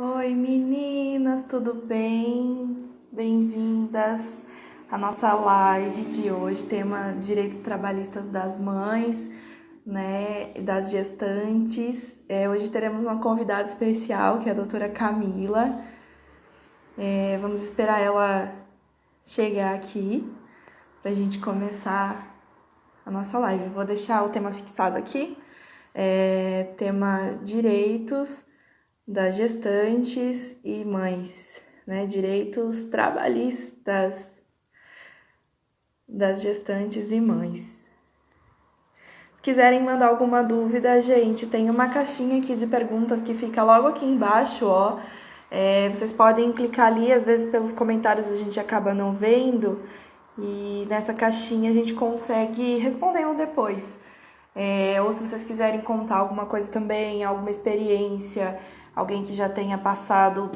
Oi meninas, tudo bem? Bem-vindas à nossa live de hoje, tema Direitos Trabalhistas das Mães, né, e das gestantes. Hoje teremos uma convidada especial, que é a doutora Camila. Vamos esperar ela chegar aqui para a gente começar a nossa live. Eu vou deixar o tema fixado aqui, tema Direitos das gestantes e mães, né? Direitos trabalhistas das gestantes e mães. Se quiserem mandar alguma dúvida, gente, tem uma caixinha aqui de perguntas que fica logo aqui embaixo, ó. Vocês podem clicar ali, às vezes pelos comentários a gente acaba não vendo, e nessa caixinha a gente consegue respondendo depois. Ou se vocês quiserem contar alguma coisa também, alguma experiência, alguém que já tenha passado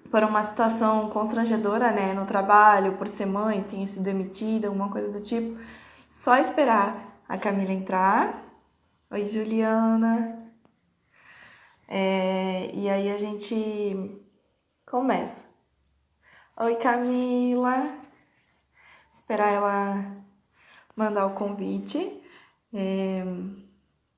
por uma situação constrangedora, né, no trabalho, por ser mãe, tenha sido demitida, alguma coisa do tipo, só esperar a Camila entrar. Oi, Juliana. E aí a gente começa. Oi, Camila. Esperar ela mandar o convite.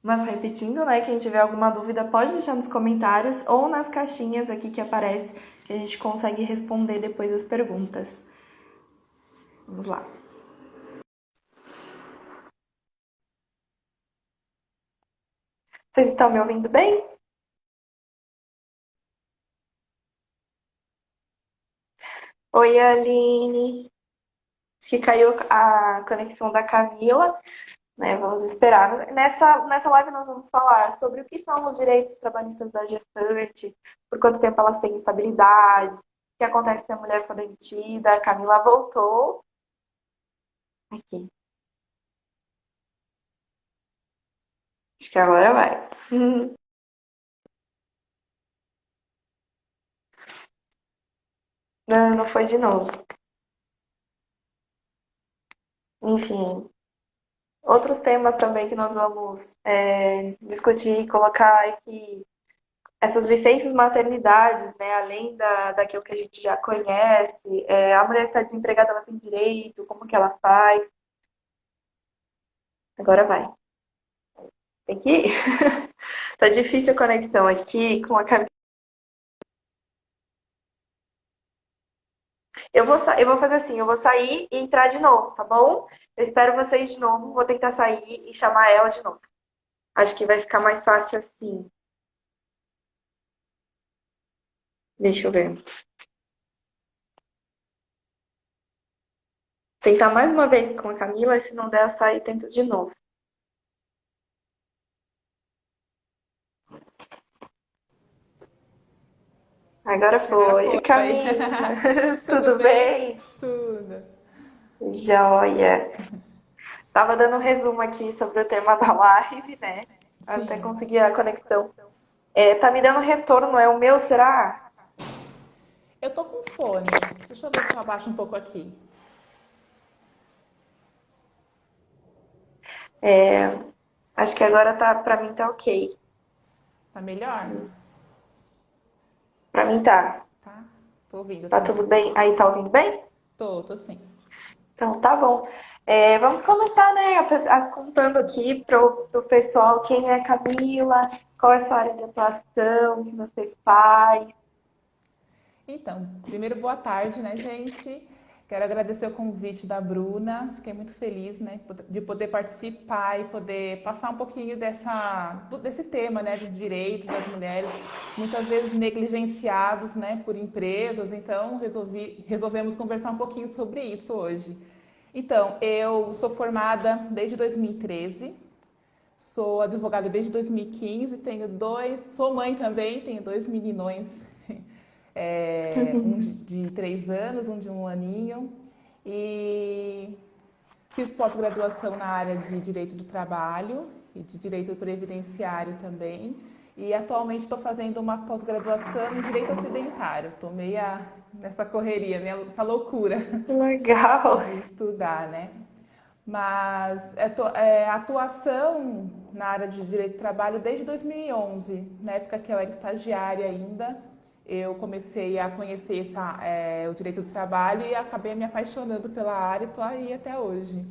Mas repetindo, né, quem tiver alguma dúvida pode deixar nos comentários ou nas caixinhas aqui que aparece, que a gente consegue responder depois as perguntas. Vamos lá. Vocês estão me ouvindo bem? Oi, Aline. Acho que caiu a conexão da Camila, né? Vamos esperar. Nessa live nós vamos falar sobre o que são os direitos trabalhistas das gestantes, por quanto tempo elas têm estabilidade, o que acontece se a mulher for demitida. A Camila voltou. Aqui. Acho que agora vai. Não, não foi de novo. Enfim, outros temas também que nós vamos discutir e colocar é que essas licenças maternidades, né, além daquilo que a gente já conhece, a mulher que está desempregada, ela tem direito, como que ela faz. Agora vai. Tem que ir. Tá difícil a conexão aqui com a Camila. Eu vou fazer assim, eu vou sair e entrar de novo, tá bom? Eu espero vocês de novo, vou tentar sair e chamar ela de novo. Acho que vai ficar mais fácil assim. Deixa eu ver. Tentar mais uma vez com a Camila, e se não der, eu saio e tento de novo. Agora Agora foi. foi. Camila, Tudo tudo bem? bem? Tudo. Joia. Tava dando um resumo aqui sobre o tema da live, né? Até Sim. conseguir a conexão. Tá me dando retorno, é o meu, será? Eu tô com fone. Deixa eu ver se eu abaixo um pouco aqui. Acho que agora tá, pra mim tá ok. Tá melhor? Pra mim tá. Tá? Tô ouvindo Tá também. tudo bem? Aí tá ouvindo bem? Tô sim. Então tá bom. Vamos começar, né? Contando aqui pro pessoal quem é a Camila, qual é a sua área de atuação, o que você faz. Então, primeiro, boa tarde, né, gente? Quero agradecer o convite da Bruna. Fiquei muito feliz, né, de poder participar e poder passar um pouquinho desse tema, né, dos direitos das mulheres, muitas vezes negligenciados, né, por empresas. Então, resolvemos conversar um pouquinho sobre isso hoje. Então, eu sou formada desde 2013, sou advogada desde 2015, sou mãe também, tenho dois meninões, um de 3 anos, um de um aninho, e fiz pós-graduação na área de Direito do Trabalho e de Direito Previdenciário também. E atualmente estou fazendo uma pós-graduação em Direito Acidentário. Estou meia nessa correria, né? Essa loucura Que legal. de estudar, né? Mas atuação na área de direito do trabalho desde 2011, na época que eu era estagiária ainda. eu comecei a conhecer o direito do trabalho e acabei me apaixonando pela área e estou aí até hoje,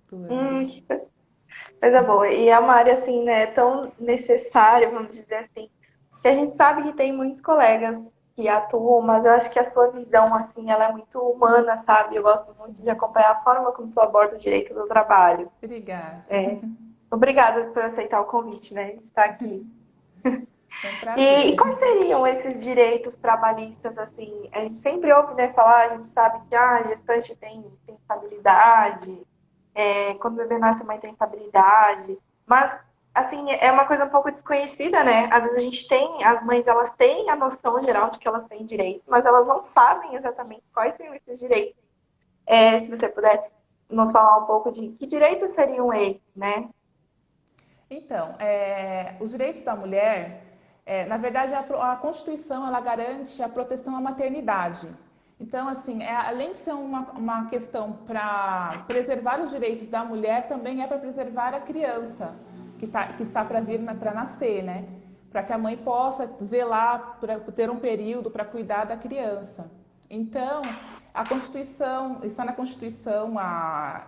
atuando. Que coisa boa. E é uma área assim, né, tão necessária, vamos dizer assim, que a gente sabe que tem muitos colegas que atuam, mas eu acho que a sua visão, assim, ela é muito humana, sabe? Eu gosto muito de acompanhar a forma como tu aborda o direito do trabalho. Obrigada. Obrigada por aceitar o convite, né, de estar aqui. Foi um E prazer. quais seriam esses direitos trabalhistas, assim? A gente sempre ouve, né, falar, a gente sabe que a gestante tem estabilidade, quando o bebê nasce, a mãe tem estabilidade, mas, assim, é uma coisa um pouco desconhecida, né? Às vezes a gente tem, as mães, elas têm a noção geral de que elas têm direito, mas elas não sabem exatamente quais são esses direitos. Se você puder nos falar um pouco de que direitos seriam esses, né? Então, os direitos da mulher, na verdade, a Constituição ela garante a proteção à maternidade. Então, assim, além de ser uma questão para preservar os direitos da mulher, também é para preservar a criança que está para vir, para nascer, né? Para que a mãe possa zelar, para ter um período para cuidar da criança. Então, a Constituição, está na Constituição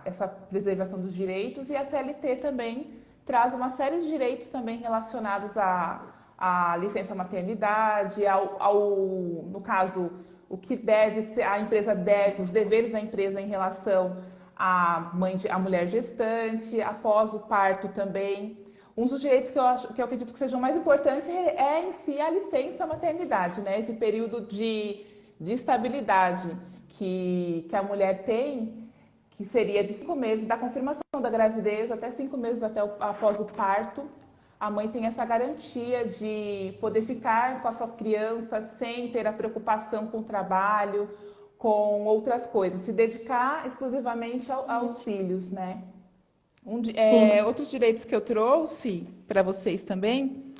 essa preservação dos direitos e a CLT também traz uma série de direitos também relacionados à licença maternidade, no caso, o que deve ser, a empresa deve, os deveres da empresa em relação à mulher gestante, após o parto também. Um dos direitos que eu acredito que sejam mais importantes em si a licença maternidade, né? Esse período de estabilidade que a mulher tem, que seria de 5 meses da confirmação da gravidez até 5 meses após o parto. A mãe tem essa garantia de poder ficar com a sua criança sem ter a preocupação com o trabalho, com outras coisas, se dedicar exclusivamente aos filhos, né? Sim. Outros direitos que eu trouxe para vocês também,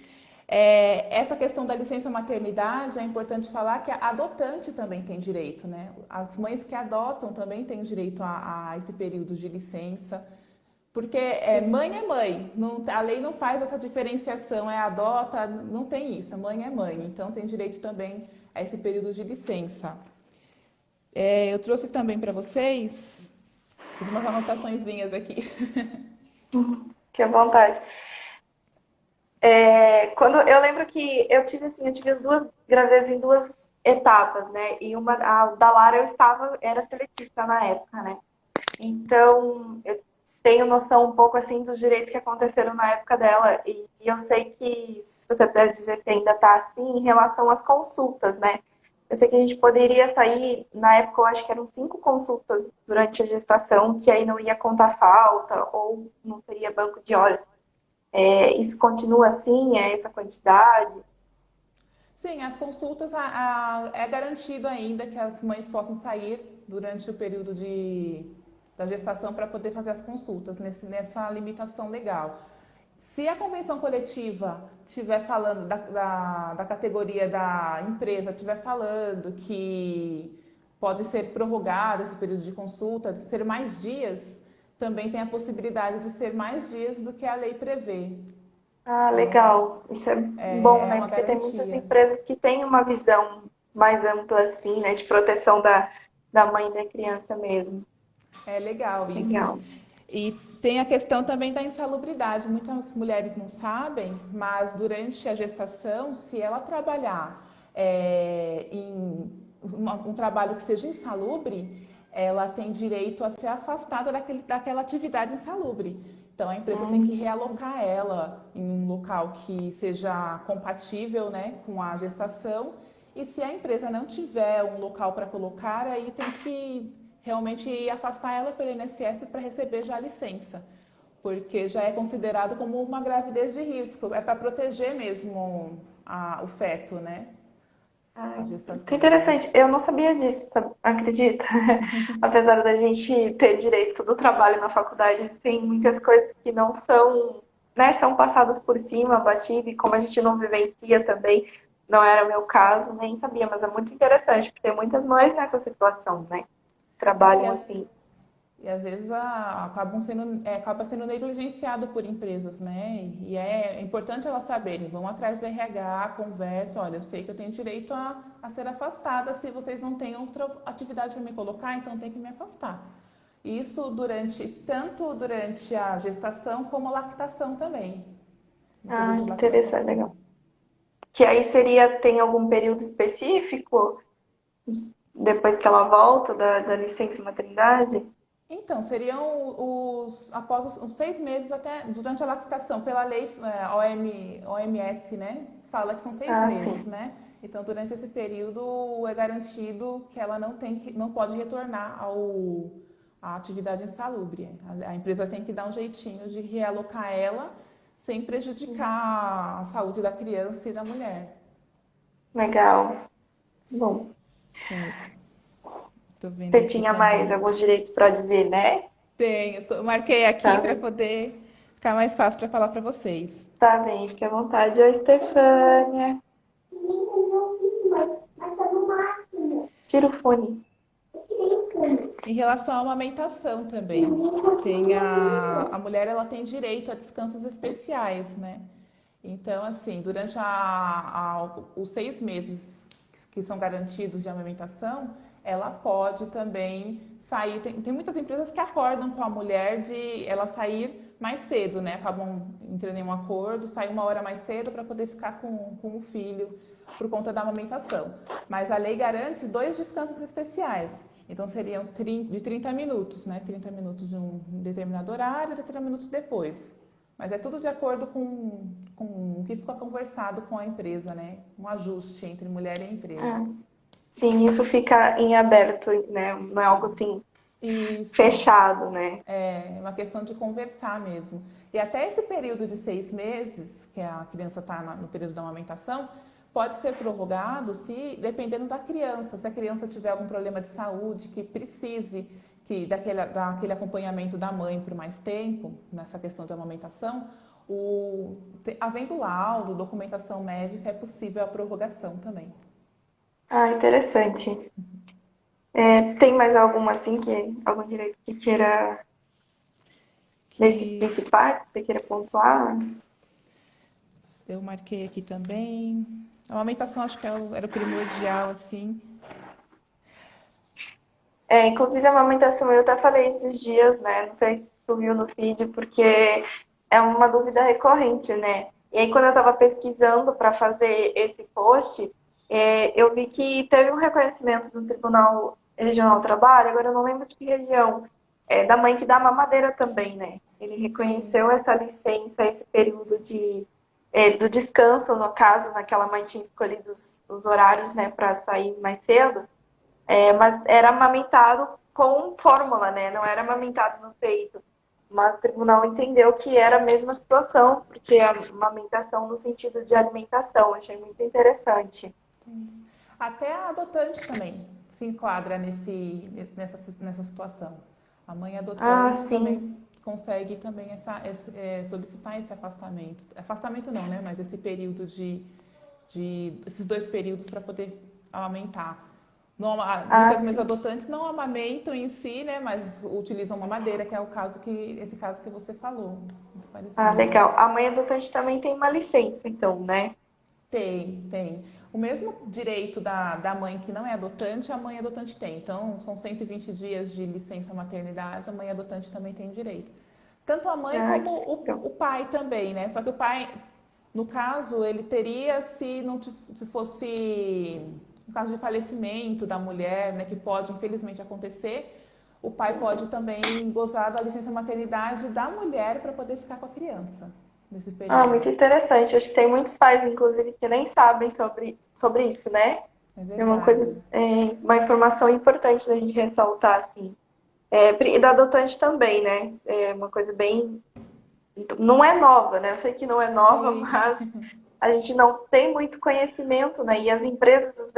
essa questão da licença maternidade, é importante falar que a adotante também tem direito, né? As mães que adotam também têm direito a esse período de licença, porque mãe é mãe, a lei não faz essa diferenciação, adota, não tem isso, a mãe é mãe, então tem direito também a esse período de licença. Eu trouxe também para vocês, fiz umas anotaçõezinhas aqui. Fique à vontade. Quando eu lembro que eu tive as duas gravidezes em duas etapas, né? E a da Lara era seletista na época, né? Então, eu tenho noção um pouco assim dos direitos que aconteceram na época dela. E eu sei que, se você pudesse dizer se ainda está assim, em relação às consultas, né? Eu sei que a gente poderia sair, na época eu acho que eram 5 consultas durante a gestação, que aí não ia contar falta, ou não seria banco de horas. Isso continua assim, essa quantidade? Sim, as consultas é garantido ainda que as mães possam sair durante o período da gestação para poder fazer as consultas nessa limitação legal. Se a convenção coletiva estiver falando da categoria da empresa, estiver falando que pode ser prorrogado esse período de consulta, de ser mais dias, também tem a possibilidade de ser mais dias do que a lei prevê. Ah, Então, legal. Isso é bom, é né? uma Porque tem muitas garantia. empresas que têm uma visão mais ampla, assim, né? De proteção da mãe e da criança mesmo. É legal isso. Legal. E tem a questão também da insalubridade. Muitas mulheres não sabem, mas durante a gestação, se ela trabalhar em um trabalho que seja insalubre, ela tem direito a ser afastada daquela atividade insalubre. Então a empresa tem que Hum, realocar ela em um local que seja compatível, né, com a gestação. E se a empresa não tiver um local para colocar, aí tem que realmente afastar ela pelo INSS para receber já a licença, porque já é considerado como uma gravidez de risco, é para proteger mesmo o feto, né? A que gestação. interessante. Eu não sabia disso, acredita? Apesar da gente ter direito do trabalho na faculdade, tem muitas coisas que não são, né? São passadas por cima, batido, e como a gente não vivencia também, não era o meu caso, nem sabia, mas é muito interessante, porque tem muitas mães nessa situação, né? É, e Trabalham as, assim. E às vezes acaba sendo negligenciado por empresas, né? E é importante elas saberem, vão atrás do RH, conversa, olha, eu sei que eu tenho direito a ser afastada se vocês não têm outra atividade para me colocar, então tem que me afastar. Isso tanto durante a gestação como a lactação também. No Ah, período de lactação interessante, também. legal. Que aí seria, tem algum período específico depois que ela volta da licença maternidade? Então, seriam após os 6 meses até durante a lactação, pela lei OMS, né? Fala que são seis Ah, meses, sim. né? Então, durante esse período é garantido que ela não pode retornar à atividade insalubre. A empresa tem que dar um jeitinho de realocar ela sem prejudicar a saúde da criança e da mulher. Legal. Bom, Certo. Tô vendo você aqui tinha mais também. alguns direitos para dizer, né? Tenho, marquei aqui Tá para bem. poder ficar mais fácil para falar para vocês. Tá bem, fique à vontade. Oi, Estefânia. Tira o fone. Em relação à amamentação também, a mulher ela tem direito a descansos especiais, né? Então, assim, durante os 6 meses que são garantidos de amamentação, ela pode também sair. Tem muitas empresas que acordam com a mulher de ela sair mais cedo, né? Acabam entrando em um acordo, sair 1 hora mais cedo para poder ficar com o filho por conta da amamentação. Mas a lei garante 2 descansos especiais. Então seriam de 30 minutos, né? 30 minutos de um determinado horário e 30 minutos depois. Mas é tudo de acordo com o que fica conversado com a empresa, né? Um ajuste entre mulher e empresa. Ah, sim, isso fica em aberto, né? Não é algo assim Isso. fechado, né? É uma questão de conversar mesmo. E até esse período de 6 meses, que a criança está no período da amamentação, pode ser prorrogado se, dependendo da criança. Se a criança tiver algum problema de saúde que precise daquele acompanhamento da mãe por mais tempo, nessa questão de amamentação, havendo laudo, documentação médica, é possível a prorrogação também. Ah, interessante. É, tem mais algum assim algum direito que queira desses Que principais que você queira pontuar? eu marquei aqui também. A amamentação acho que era o primordial, assim. É, inclusive a amamentação eu até falei esses dias, né? Não sei se tu viu no feed, porque é uma dúvida recorrente, né? E aí quando eu estava pesquisando para fazer esse post, eu vi que teve um reconhecimento do Tribunal Regional do Trabalho, agora eu não lembro de que região, da mãe que dá mamadeira também, né? Ele Sim. reconheceu essa licença, esse período do descanso, no caso, naquela mãe tinha escolhido os horários, né, para sair mais cedo. Mas era amamentado com fórmula, né? Não era amamentado no peito. Mas o tribunal entendeu que era a mesma situação, porque a amamentação no sentido de alimentação. Achei muito interessante. Até a adotante também se enquadra nessa situação. A mãe Ah, adotante sim. também consegue também solicitar esse afastamento. Afastamento não, né? Mas esse período esses 2 períodos para poder amamentar. Não, Ah, muitas mães sim. adotantes não amamentam em si, né? Mas utilizam mamadeira, que é esse caso que você falou. Muito Ah, parecido. legal. A mãe adotante também tem uma licença, então, né? Tem. O mesmo direito da mãe que não é adotante, a mãe adotante tem. Então, são 120 dias de licença maternidade, a mãe adotante também tem direito. Tanto a mãe Ah, como que o legal. pai também, né? Só que o pai, no caso, ele teria se não se fosse no caso de falecimento da mulher, né, que pode infelizmente acontecer, o pai pode também gozar da licença maternidade da mulher para poder ficar com a criança nesse Ah, período. muito interessante. Acho que tem muitos pais, inclusive, que nem sabem sobre isso, né? É É uma coisa, verdade. uma informação importante da gente ressaltar, assim. E da adotante também, né? É uma coisa bem. Não é nova, né? Eu sei que não é nova, Sim. mas a gente não tem muito conhecimento, né? E as empresas,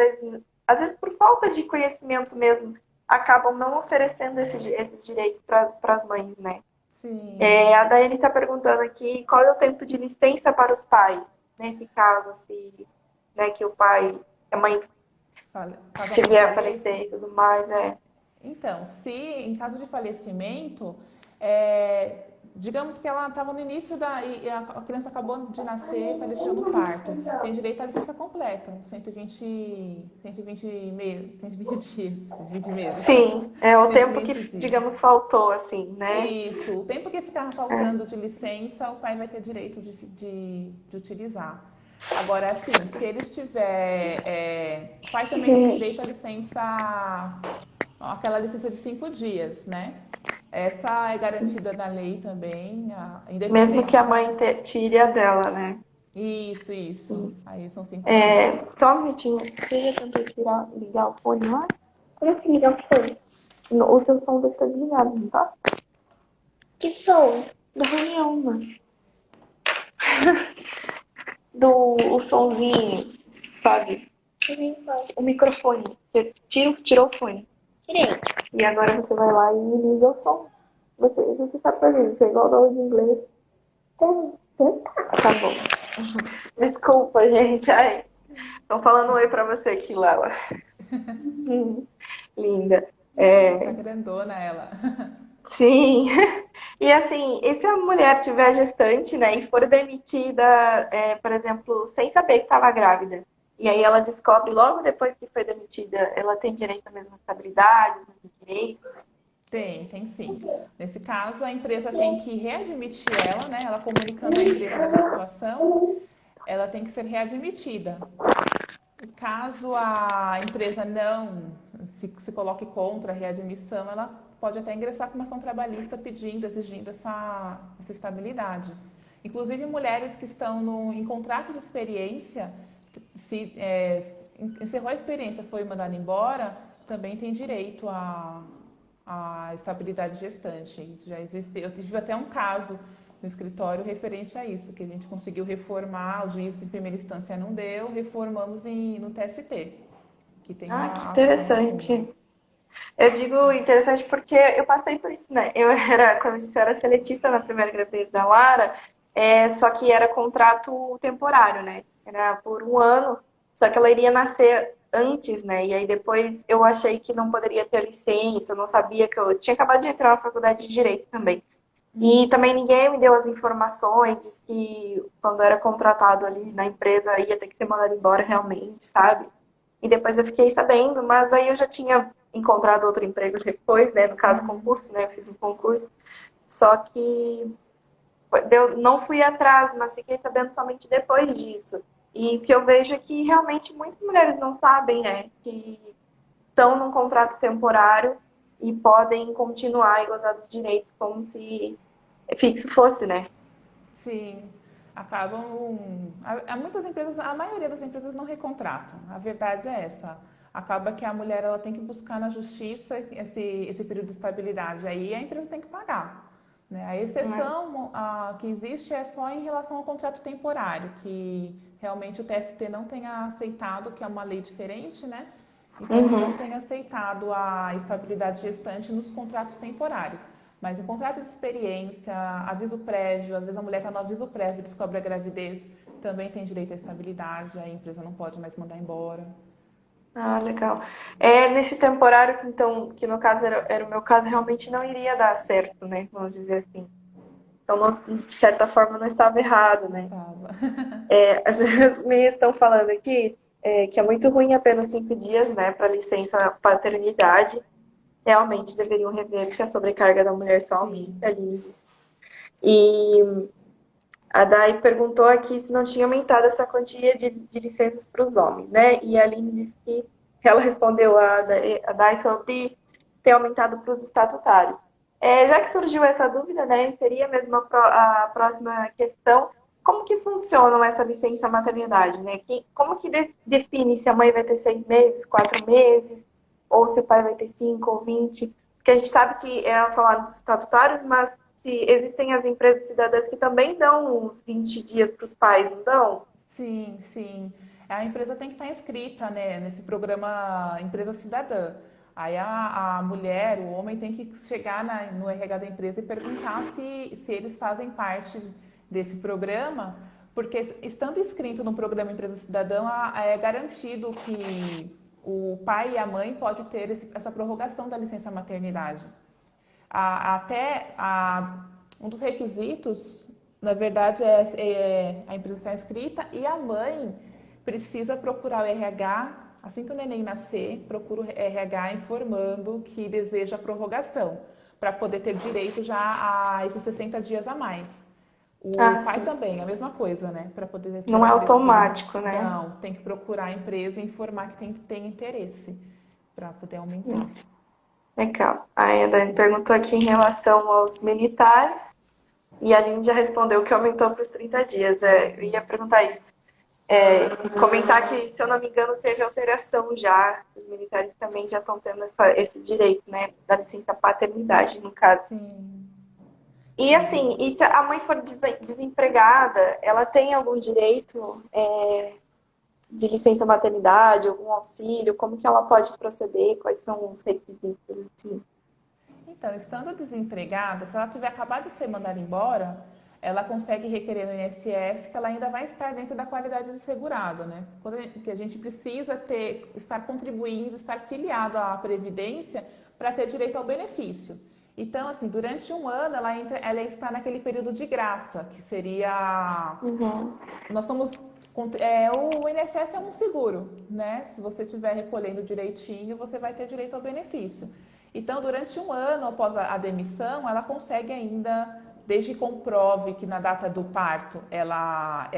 às vezes por falta de conhecimento mesmo, acabam não oferecendo esses direitos para as mães, né? Sim. A Daiane está perguntando aqui qual é o tempo de licença para os pais, nesse caso, se, né, que a mãe, Caso a se mãe vier a faleça. falecer e tudo mais, é. Então, se em caso de falecimento, digamos que ela estava no início e a criança acabou de nascer, faleceu no parto, tem direito à licença completa, 120 meses, 120 dias, 120 meses, Sim, é o tempo que, 120 dias. digamos, faltou, assim, né? Isso, o tempo que ficar faltando de licença, o pai vai ter direito de utilizar. Agora, assim, se ele estiver. O pai também tem direito à licença, aquela licença de 5 dias, né? Essa é garantida na lei também, Mesmo que independente. a mãe tire a dela, né? Isso, isso. Isso. Aí são 5 dias. Só um minutinho. Você já tentou ligar o fone lá? Como assim ligar o fone? O seu som deve estar desligado, não tá? Que som? Da reunião, mano. O somzinho, sabe? O microfone. Você tirou o fone. Tirei. E agora você vai lá e liga o som. Você sabe fazer isso, é igual da aula de inglês. Tá bom. Desculpa, gente. Ai, estão falando oi pra você aqui, Lala. Linda. Tá grandona ela. Sim. E assim, e se a mulher tiver gestante, né, e for demitida, por exemplo, sem saber que estava grávida, e aí ela descobre logo depois que foi demitida, ela tem direito à mesma estabilidade, os mesmos direitos? Tem sim. Nesse caso, a empresa tem que readmitir ela, né? Ela comunicando à empresa dessa situação, ela tem que ser readmitida. Caso a empresa não se coloque contra a readmissão, ela pode até ingressar com uma ação trabalhista pedindo, exigindo essa estabilidade. Inclusive, mulheres que estão em contrato de experiência, se encerrou a experiência, foi mandada embora, também tem direito a estabilidade gestante. Isso já existe. Eu tive até um caso no escritório referente a isso, que a gente conseguiu reformar, o juiz em primeira instância não deu, reformamos no TST, que tem Ah, que a forma assim. interessante. Eu digo interessante porque eu passei por isso, né? Quando eu disse, eu era seletista na primeira gravidez da Lara, só que era contrato temporário, né? Era por um ano, só que ela iria nascer antes, né? E aí depois eu achei que não poderia ter licença, eu não sabia que eu tinha acabado de entrar na faculdade de Direito também. E também ninguém me deu as informações, diz que quando era contratado ali na empresa ia ter que ser mandado embora realmente, sabe? E depois eu fiquei sabendo, mas aí eu já tinha encontrado outro emprego depois, né? No caso, concurso, né? Eu fiz um concurso. Só que não fui atrás, mas fiquei sabendo somente depois disso. E o que eu vejo é que realmente muitas mulheres não sabem, né? Que estão num contrato temporário e podem continuar e gozar dos direitos como se fixo fosse, né? Sim, acabam. Muitas empresas, a maioria das empresas não recontratam. A verdade é essa. Acaba que a mulher ela tem que buscar na justiça esse período de estabilidade. Aí a empresa tem que pagar. Né? A exceção que existe é só em relação ao contrato temporário, que realmente o TST não tenha aceitado, que é uma lei diferente, né? Então não tenha aceitado a estabilidade gestante nos contratos temporários. Mas em contrato de experiência, aviso prévio, às vezes a mulher está no aviso prévio e descobre a gravidez, também tem direito à estabilidade, a empresa não pode mais mandar embora. Ah, legal. Nesse temporário, então, que no caso era o meu caso, realmente não iria dar certo, né? Vamos dizer assim. Então, de certa forma, não estava errado, Não né? estava. As minhas estão falando aqui que é muito ruim apenas 5 dias, né, para licença paternidade. Realmente deveriam rever, porque a sobrecarga da mulher só Sim. aumenta ali. E a Dai perguntou aqui se não tinha aumentado essa quantia de licenças para os homens, né? E a Aline disse que ela respondeu a Dai sobre ter aumentado para os estatutários. Já que surgiu essa dúvida, né? Seria mesmo a próxima questão. Como que funciona essa licença maternidade, né? Como que define se a mãe vai ter 6 meses, 4 meses, ou se o pai vai ter 5 ou 20? Porque a gente sabe que é o salário dos estatutários, mas se existem as empresas cidadãs que também dão uns 20 dias para os pais, não dão? Sim, sim. A empresa tem que estar inscrita, né, nesse programa Empresa Cidadã. Aí a mulher, o homem tem que chegar no RH da empresa e perguntar se eles fazem parte desse programa, porque estando inscrito no programa Empresa Cidadã, é garantido que o pai e a mãe podem ter essa prorrogação da licença maternidade. Um dos requisitos, na verdade, é a empresa estar inscrita e a mãe precisa procurar o RH, assim que o neném nascer, procura o RH informando que deseja a prorrogação, para poder ter direito já a esses 60 dias a mais. O pai sim. também, a mesma coisa, né? Para poder Não é crescer. automático, né? Não, tem que procurar a empresa e informar que tem interesse para poder aumentar. Legal. A Dani perguntou aqui em relação aos militares e a Aline já respondeu que aumentou para os 30 dias. Eu ia perguntar isso. Comentar que, se eu não me engano, teve alteração já. Os militares também já estão tendo esse direito, né? Da licença paternidade, no caso. Sim. E assim, e se a mãe for desempregada, ela tem algum direito de licença maternidade, algum auxílio? Como que ela pode proceder? Quais são os requisitos? Assim? Então, estando desempregada, se ela tiver acabado de ser mandada embora, ela consegue requerer no INSS que ela ainda vai estar dentro da qualidade de segurado, né? Que a gente precisa estar contribuindo, estar filiado à Previdência para ter direito ao benefício. Então, assim, durante um ano ela está naquele período de graça, que seria... Nós somos... o INSS é um seguro, né? Se você estiver recolhendo direitinho, você vai ter direito ao benefício. Então, durante um ano após a demissão, ela consegue ainda, desde que comprove que na data do parto ela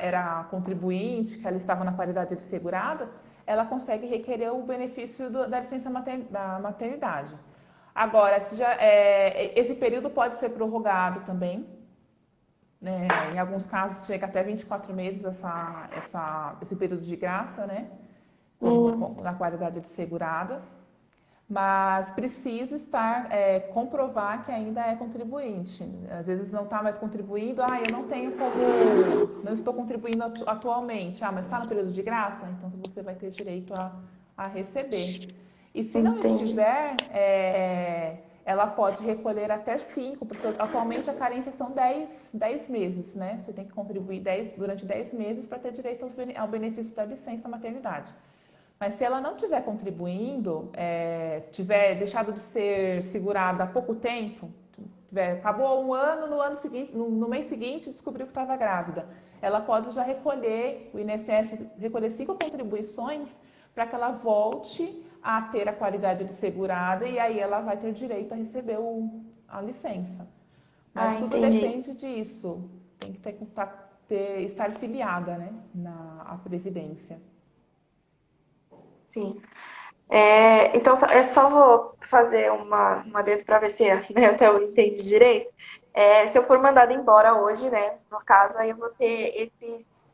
era contribuinte, que ela estava na qualidade de segurada, ela consegue requerer o benefício da licença da maternidade. Agora, esse período pode ser prorrogado também, né? Em alguns casos chega até 24 meses esse período de graça, né? Na qualidade de segurada. Mas precisa comprovar que ainda é contribuinte. Às vezes não está mais contribuindo, eu não estou contribuindo atualmente. Mas está no período de graça? Então você vai ter direito a receber. E se não estiver, ela pode recolher até 5, porque atualmente a carência são 10 meses, né? Você tem que contribuir durante 10 meses para ter direito ao benefício da licença maternidade. Mas se ela não estiver contribuindo, tiver deixado de ser segurada há pouco tempo, acabou um ano, no ano seguinte, no mês seguinte descobriu que estava grávida, ela pode já recolher, o INSS recolher 5 contribuições para que ela volte a ter a qualidade de segurada e aí ela vai ter direito a receber a licença. Mas tudo depende disso. Tem que estar filiada, né, à Previdência. Sim. Então, só vou fazer uma adendo para ver se até eu entendi direito. Se eu for mandada embora hoje, né, no caso, aí eu vou ter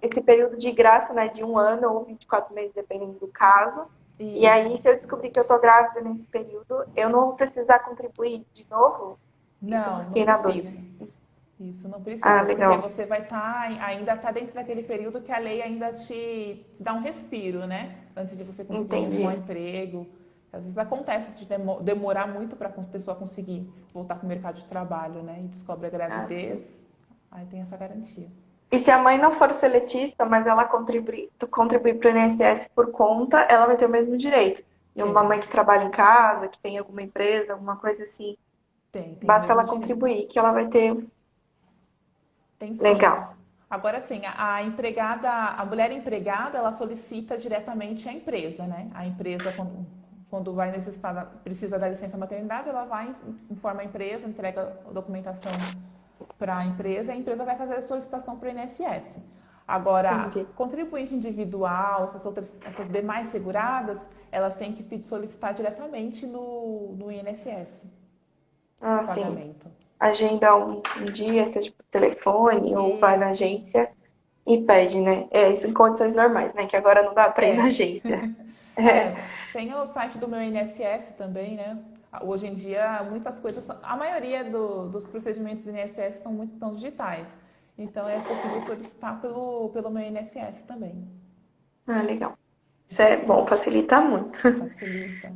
esse período de graça, né, de 1 ano ou 24 meses, dependendo do caso. Isso. E aí, se eu descobrir que eu tô grávida nesse período, eu não vou precisar contribuir de novo? Não precisa. Isso não precisa, legal. Porque você vai ainda tá dentro daquele período que a lei ainda te dá um respiro, né? Antes de você conseguir um emprego. Às vezes acontece de demorar muito para a pessoa conseguir voltar para o mercado de trabalho, né? E descobre a gravidez, aí tem essa garantia. E se a mãe não for seletista, mas ela contribuir para o INSS por conta, ela vai ter o mesmo direito. E uma mãe que trabalha em casa, que tem alguma empresa, alguma coisa assim, basta ela contribuir, que ela vai ter... Tem sim. Legal. Agora sim, a mulher empregada, ela solicita diretamente à empresa, né? A empresa, quando precisa da licença maternidade, ela vai, informa a empresa, entrega a documentação para a empresa vai fazer a solicitação para o INSS. Agora, contribuinte individual, essas demais seguradas, elas têm que solicitar diretamente no INSS. Pagamento. Agenda um dia, seja por telefone ou vai na agência e pede, né? Isso em condições normais, né? Que agora não dá para ir na agência. Tem o site do meu INSS também, né? Hoje em dia, muitas coisas... A maioria dos procedimentos do INSS estão digitais. Então, é possível solicitar pelo meu INSS também. Legal. Isso é bom, facilita muito. Facilita.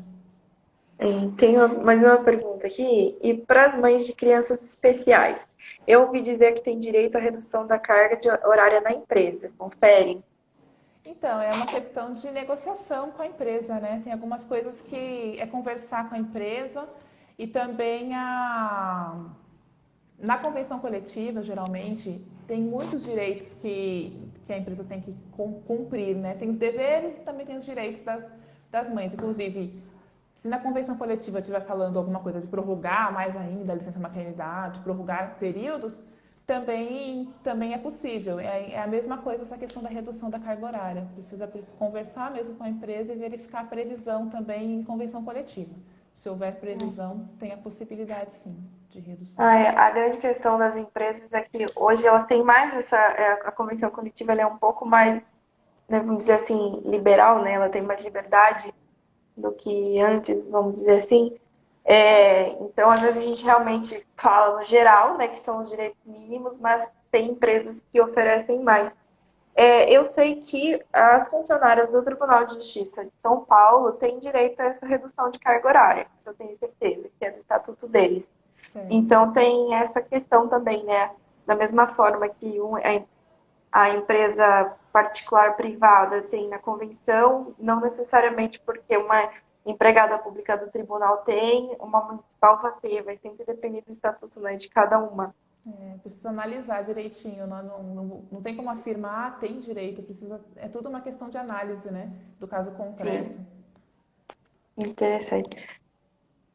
Tenho mais uma pergunta aqui. E para as mães de crianças especiais? Eu ouvi dizer que tem direito à redução da carga horária na empresa. Confere? Então, é uma questão de negociação com a empresa, né? Tem algumas coisas que é conversar com a empresa e também na convenção coletiva, geralmente, tem muitos direitos que a empresa tem que cumprir, né? Tem os deveres e também tem os direitos das mães. Inclusive, se na convenção coletiva estiver falando alguma coisa de prorrogar mais ainda a licença maternidade, prorrogar períodos, também é possível. É a mesma coisa essa questão da redução da carga horária. Precisa conversar mesmo com a empresa e verificar a previsão também em convenção coletiva. Se houver previsão, tem a possibilidade, sim, de redução. A grande questão das empresas é que hoje elas têm mais a convenção coletiva ela é um pouco mais, né, vamos dizer assim, liberal, né? Ela tem mais liberdade do que antes, vamos dizer assim. Então, às vezes a gente realmente fala no geral, né, que são os direitos mínimos, mas tem empresas que oferecem mais. Eu sei que as funcionárias do Tribunal de Justiça de São Paulo têm direito a essa redução de carga horária, isso eu tenho certeza, que é do estatuto deles. Certo. Então, tem essa questão também, né? Da mesma forma que a empresa particular privada tem na convenção, não necessariamente porque uma empregada pública do tribunal tem, uma municipal vai ter, vai sempre depender do estatuto, né, de cada uma. Precisa analisar direitinho, não tem como afirmar, tem direito, é tudo uma questão de análise, né, do caso concreto. Sim. Interessante.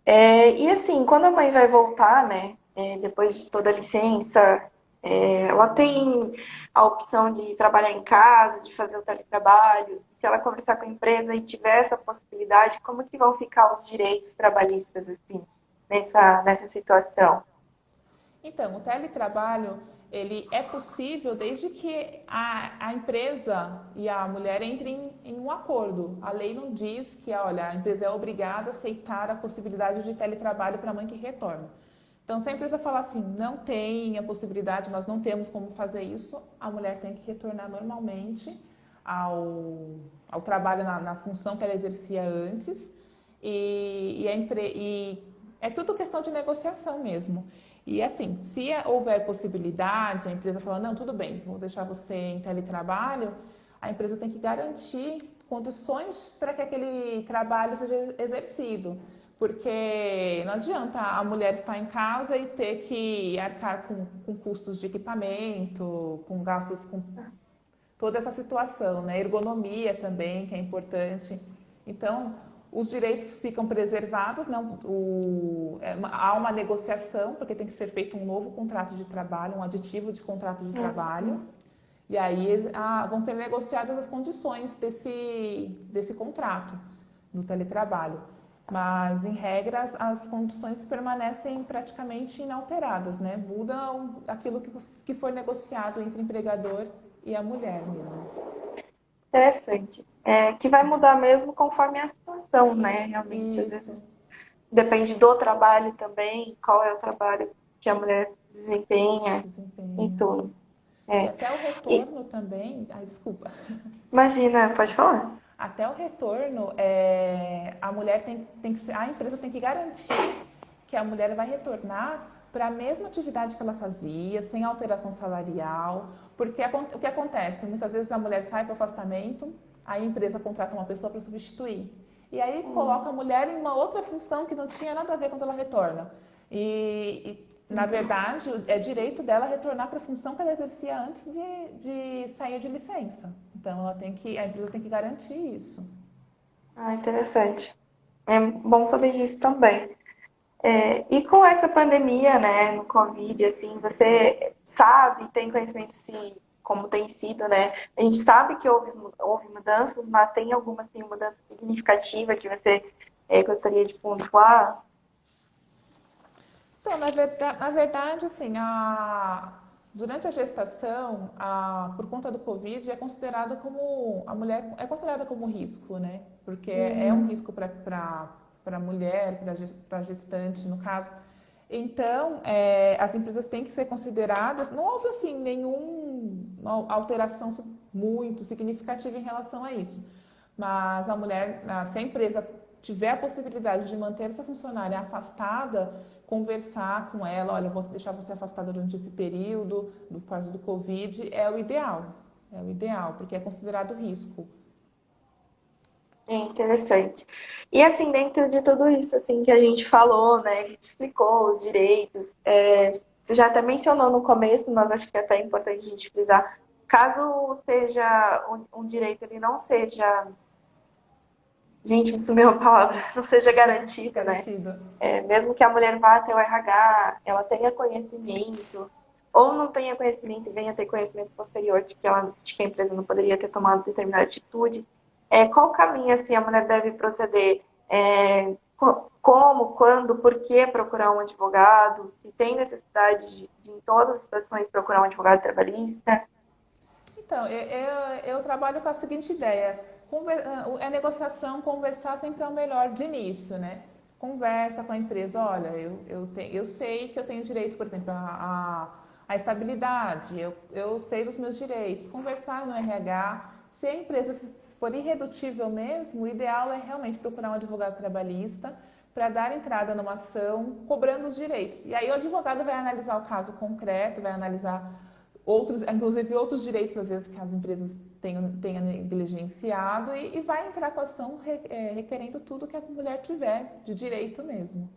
E assim, quando a mãe vai voltar, né, depois de toda a licença, ela tem a opção de trabalhar em casa, de fazer o teletrabalho. Se ela conversar com a empresa e tiver essa possibilidade, como que vão ficar os direitos trabalhistas assim nessa situação? Então, o teletrabalho, ele é possível desde que a empresa e a mulher entrem em um acordo. A lei não diz que, olha, a empresa é obrigada a aceitar a possibilidade de teletrabalho para a mãe que retorna. Então, se a empresa falar assim, não tem a possibilidade, nós não temos como fazer isso, a mulher tem que retornar normalmente ao trabalho na função que ela exercia antes. E é tudo questão de negociação mesmo. E assim, se houver possibilidade, a empresa fala, não, tudo bem, vou deixar você em teletrabalho, a empresa tem que garantir condições para que aquele trabalho seja exercido. Porque não adianta a mulher estar em casa e ter que arcar com custos de equipamento, com gastos com toda essa situação, né? Ergonomia também, que é importante. Então, os direitos ficam preservados, não, há uma negociação, porque tem que ser feito um novo contrato de trabalho, um aditivo de contrato de trabalho, e aí vão ser negociadas as condições desse contrato no teletrabalho. Mas, em regra, as condições permanecem praticamente inalteradas, né? Muda aquilo que foi negociado entre o empregador e a mulher mesmo. Interessante. Que vai mudar mesmo conforme a situação, né? Realmente, às Isso. vezes depende do trabalho também, qual é o trabalho que a mulher desempenha em tudo. E até o retorno também. Ai, desculpa. Imagina, pode falar. Até o retorno, a mulher a empresa tem que garantir que a mulher vai retornar para a mesma atividade que ela fazia, sem alteração salarial, porque o que acontece? Muitas vezes a mulher sai para o afastamento, aí a empresa contrata uma pessoa para substituir. E aí coloca a mulher em uma outra função que não tinha nada a ver quando ela retorna. Na verdade, é direito dela retornar para a função que ela exercia antes de sair de licença. Então, a empresa tem que garantir isso. Interessante. É bom saber disso também. E com essa pandemia, né, no Covid, assim, você sabe, tem conhecimento se como tem sido, né? A gente sabe que houve mudanças, mas tem alguma assim, mudança significativa que você gostaria de pontuar? Então, na verdade, assim, durante a gestação, por conta do Covid, a mulher é considerada como risco, né? Porque é um risco para a mulher, para a gestante, no caso. Então, as empresas têm que ser consideradas. Não houve, assim, nenhuma alteração muito significativa em relação a isso. Mas se a empresa tiver a possibilidade de manter essa funcionária afastada, conversar com ela, olha, vou deixar você afastada durante esse período, por causa do Covid, é o ideal. É o ideal, porque é considerado risco. É interessante. E assim, dentro de tudo isso assim que a gente falou, né, a gente explicou os direitos, você já até mencionou no começo, mas acho que é até importante a gente frisar, caso seja um direito, ele não seja, gente, me sumiu a palavra, não seja garantido, né? Garantido. Mesmo que a mulher vá até o RH, ela tenha conhecimento, ou não tenha conhecimento e venha ter conhecimento posterior de que a empresa não poderia ter tomado determinada atitude, qual caminho assim a mulher deve proceder? Como, quando, por que procurar um advogado? Se tem necessidade em todas as situações, procurar um advogado trabalhista? Então, eu trabalho com a seguinte ideia: a negociação, conversar sempre é o melhor de início, né? Conversa com a empresa, olha, eu sei que eu tenho direito, por exemplo, a estabilidade, eu sei dos meus direitos. Conversar no RH, se a empresa se for irredutível mesmo, o ideal é realmente procurar um advogado trabalhista para dar entrada numa ação cobrando os direitos. E aí o advogado vai analisar o caso concreto, vai analisar outros, inclusive outros direitos, às vezes, que as empresas tenham negligenciado e vai entrar com a ação requerendo tudo que a mulher tiver de direito mesmo.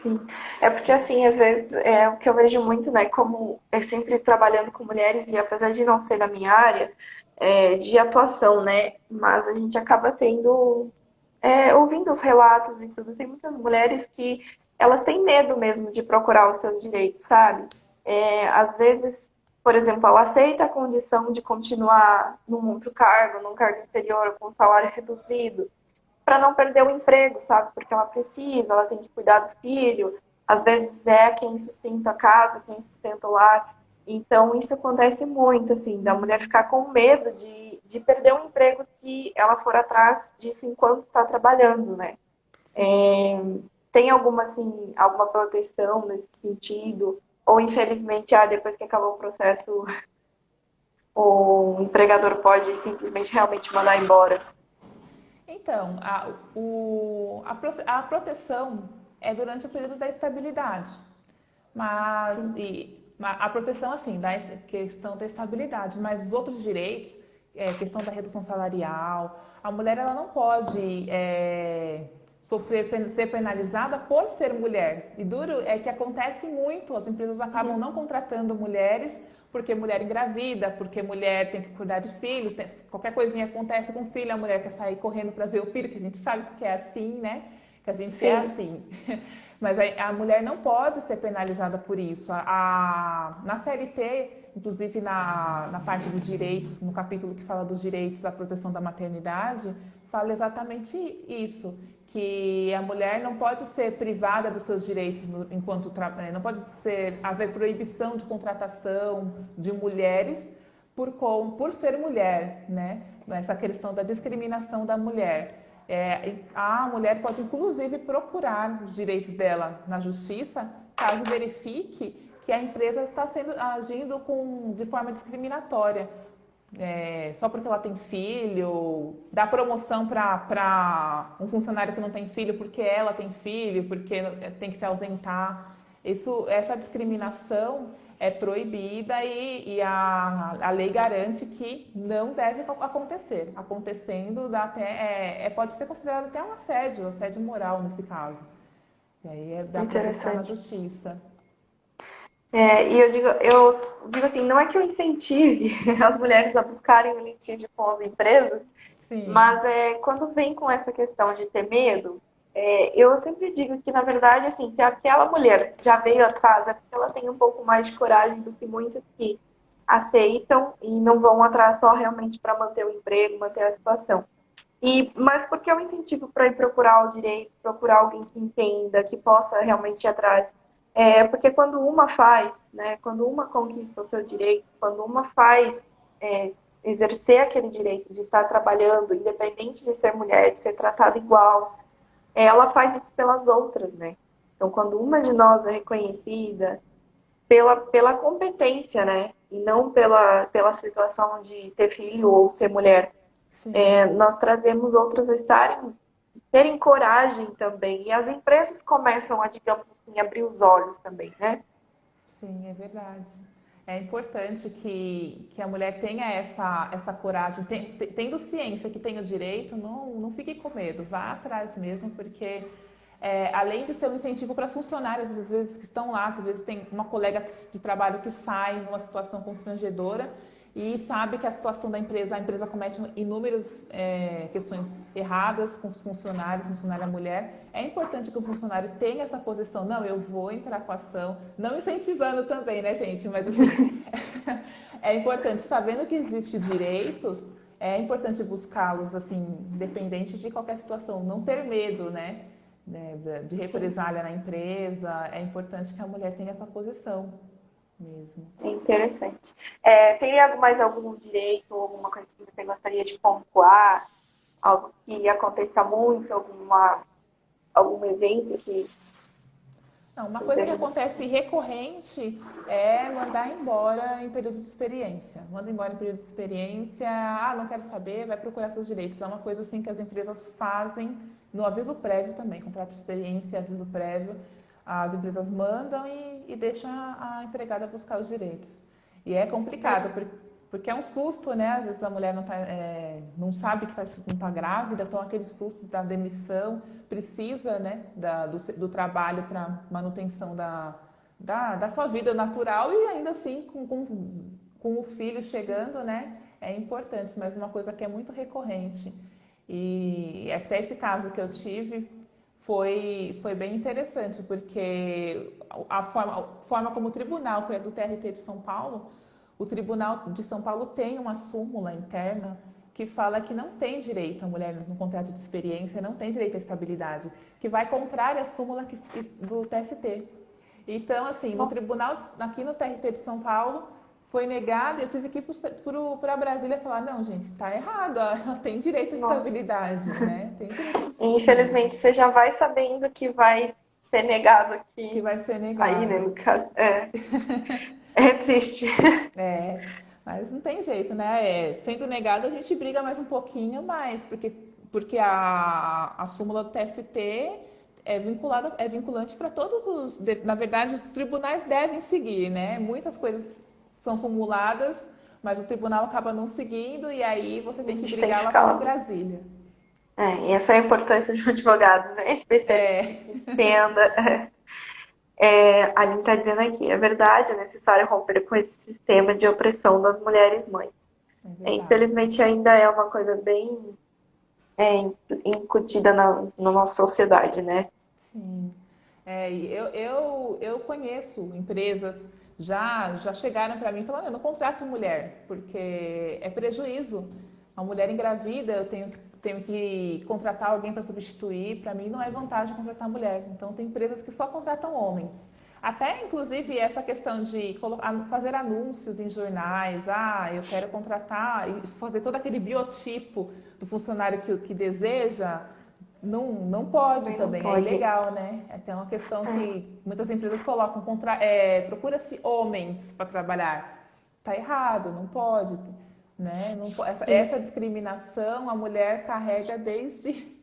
Sim. É porque, assim, às vezes, é o que eu vejo muito, né, como é sempre trabalhando com mulheres, e apesar de não ser da minha área de atuação, né, mas a gente acaba tendo, ouvindo os relatos e tudo, tem muitas mulheres que elas têm medo mesmo de procurar os seus direitos, sabe? Às vezes, por exemplo, ela aceita a condição de continuar num outro cargo, num cargo inferior, com salário reduzido, para não perder o emprego, sabe? Porque ela precisa, ela tem que cuidar do filho, às vezes é quem sustenta a casa, quem sustenta o lar. Então, isso acontece muito, assim, da mulher ficar com medo de perder o emprego se ela for atrás disso enquanto está trabalhando, né? Sim. Tem alguma, assim, alguma proteção nesse sentido? Ou, infelizmente, depois que acabou o processo, o empregador pode simplesmente realmente mandar embora? Então, a proteção é durante o período da estabilidade, Sim, a proteção, assim, da questão da estabilidade, mas os outros direitos, questão da redução salarial, a mulher ela não pode ser penalizada por ser mulher. E duro é que acontece muito, as empresas acabam não contratando mulheres porque mulher engravida, porque mulher tem que cuidar de filhos, qualquer coisinha acontece com o filho, a mulher quer sair correndo para ver o filho, que a gente sabe que é assim, né? Que a gente é sim, assim. Mas a mulher não pode ser penalizada por isso. Na CLT, inclusive na parte dos direitos, no capítulo que fala dos direitos à proteção da maternidade, fala exatamente isso, que a mulher não pode ser privada dos seus direitos enquanto trabalha, não pode haver proibição de contratação de mulheres por ser mulher, né? Essa questão da discriminação da mulher. A mulher pode, inclusive, procurar os direitos dela na justiça, caso verifique que a empresa está agindo de forma discriminatória. Só porque ela tem filho, dá promoção para um funcionário que não tem filho porque ela tem filho, porque tem que se ausentar. Essa discriminação é proibida e a lei garante que não deve acontecer. Acontecendo, pode ser considerado até um assédio moral nesse caso. E aí dá para buscar na interessante. justiça. E eu digo assim, não é que eu incentive as mulheres a buscarem o litígio com as empresas, Sim, mas quando vem com essa questão de ter medo, eu sempre digo que, na verdade, assim, se aquela mulher já veio atrás, é porque ela tem um pouco mais de coragem do que muitas que aceitam e não vão atrás só realmente para manter o emprego, manter a situação. Mas porque eu incentivo para ir procurar o direito, procurar alguém que entenda, que possa realmente ir atrás. Porque quando uma faz, né, quando uma conquista o seu direito, quando uma faz é, exercer aquele direito de estar trabalhando, independente de ser mulher, de ser tratada igual, ela faz isso pelas outras, né? Então, quando uma de nós é reconhecida pela competência, né, e não pela situação de ter filho ou ser mulher, sim. nós trazemos outras a terem coragem também. E as empresas começam a, digamos assim, abrir os olhos também, né? Sim, é verdade. É importante que a mulher tenha essa coragem, tendo ciência que tem o direito, não fique com medo, vá atrás mesmo, porque além de ser um incentivo para as funcionárias, às vezes, que estão lá, às vezes tem uma colega de trabalho que sai numa situação constrangedora e sabe que a situação da empresa, a empresa comete inúmeras questões erradas com os funcionários, funcionária mulher. É importante que o funcionário tenha essa posição, não, eu vou entrar com a ação, não incentivando também, né, gente? Mas assim, é importante, sabendo que existem direitos, é importante buscá-los, assim, independente de qualquer situação, não ter medo, né, de represália na empresa. É importante que a mulher tenha essa posição mesmo. É interessante. Tem mais algum direito, alguma coisa que você gostaria de pontuar? Algo que aconteça muito, algum exemplo que Não, uma você coisa que esteja... acontece recorrente é mandar embora em período de experiência. Manda embora em período de experiência, não quero saber, vai procurar seus direitos. É uma coisa assim que as empresas fazem no aviso prévio também, contrato de experiência, aviso prévio. As empresas mandam e deixam a empregada buscar os direitos. E é complicado, porque é um susto, né? Às vezes a mulher não sabe que não está grávida, então aquele susto da demissão precisa, né, do trabalho para manutenção da sua vida natural e ainda assim com o filho chegando, né? É importante, mas uma coisa que é muito recorrente. E até esse caso que eu tive foi bem interessante, porque a forma como o tribunal foi a do TRT de São Paulo. O Tribunal de São Paulo tem uma súmula interna que fala que não tem direito a mulher no contrato de experiência, não tem direito à estabilidade, que vai contrária à súmula do TST. Então, assim, no tribunal, aqui no TRT de São Paulo, foi negado e eu tive que ir para Brasília falar, não, gente, está errado, ela tem direito à Nossa. estabilidade, né? Tem direito, sim. Infelizmente, você já vai sabendo que vai ser negado aqui. Que vai ser Aí, né, negado. no caso. É triste. Mas não tem jeito, né? Sendo negado, a gente briga mais um pouquinho mais, porque a súmula do TST é vinculante para todos Na verdade, os tribunais devem seguir, né? Muitas coisas são formuladas, mas o tribunal acaba não seguindo e aí você tem que brigar lá para Brasília. E essa é a importância de um advogado, né? Especialista que entenda. A Aline está dizendo aqui, é verdade, é necessário romper com esse sistema de opressão das mulheres mães. Infelizmente ainda é uma coisa bem incutida na nossa sociedade, né? Sim. Eu conheço empresas já chegaram para mim e falaram, eu não contrato mulher, porque é prejuízo. A mulher engravida, eu tenho que contratar alguém para substituir, para mim não é vantagem contratar mulher. Então tem empresas que só contratam homens. Até, inclusive, essa questão de fazer anúncios em jornais, eu quero contratar e fazer todo aquele biotipo do funcionário que deseja, não pode também, é ilegal, né? É até uma questão que muitas empresas colocam, procura-se homens para trabalhar. Está errado, não pode, né? Essa discriminação a mulher carrega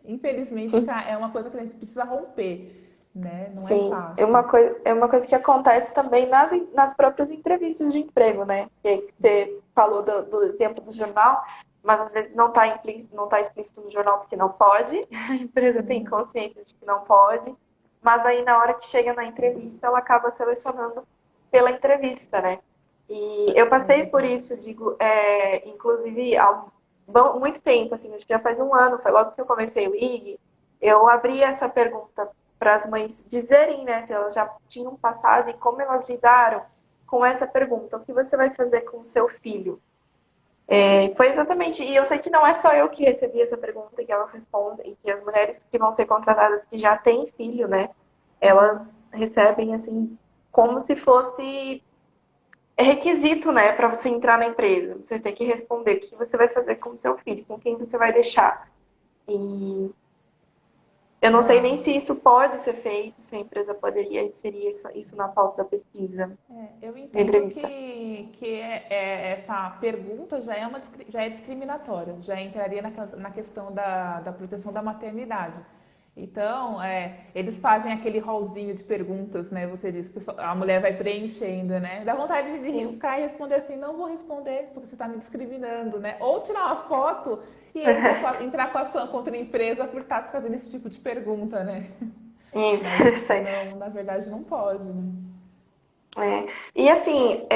infelizmente, é uma coisa que a gente precisa romper. Né? Não Sim, é fácil. É uma coisa que acontece também nas próprias entrevistas de emprego, né? Que você falou do exemplo do jornal, mas às vezes não tá explícito no jornal porque não pode, a empresa tem consciência de que não pode, mas aí na hora que chega na entrevista, ela acaba selecionando pela entrevista, né? E eu passei por isso, inclusive há muito tempo, assim, acho que já faz um ano, foi logo que eu comecei o IG, eu abri essa pergunta para as mães dizerem, né, se elas já tinham passado e como elas lidaram com essa pergunta. O que você vai fazer com o seu filho? Foi exatamente, e eu sei que não é só eu que recebi essa pergunta e que elas respondem, e que as mulheres que vão ser contratadas que já têm filho, né, elas recebem, assim, como se fosse requisito, né, para você entrar na empresa. Você tem que responder o que você vai fazer com o seu filho, com quem você vai deixar. E eu não sei nem se isso pode ser feito, se a empresa poderia inserir isso na pauta da pesquisa. Eu entendo que essa pergunta já é discriminatória, já entraria na questão da proteção da maternidade. Então, eles fazem aquele rolzinho de perguntas, né? Você disse que a mulher vai preenchendo, né? Dá vontade de Sim. riscar e responder assim, não vou responder porque você está me discriminando, né? Ou tirar uma foto e entrar com ação contra a empresa por estar fazendo esse tipo de pergunta, né? Mas Interessante. não, na verdade não pode, né? É. E assim,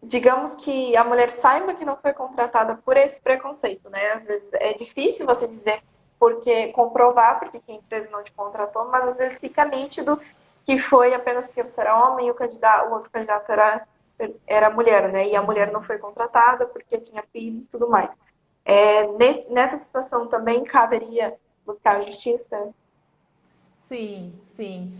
digamos que a mulher saiba que não foi contratada por esse preconceito, né? Às vezes é difícil você dizer porque comprovar porque que a empresa não te contratou, mas às vezes fica nítido que foi apenas porque você era homem e o outro candidato era mulher, né? E a mulher não foi contratada porque tinha filhos e tudo mais. Nessa situação também caberia buscar a justiça? Sim, sim.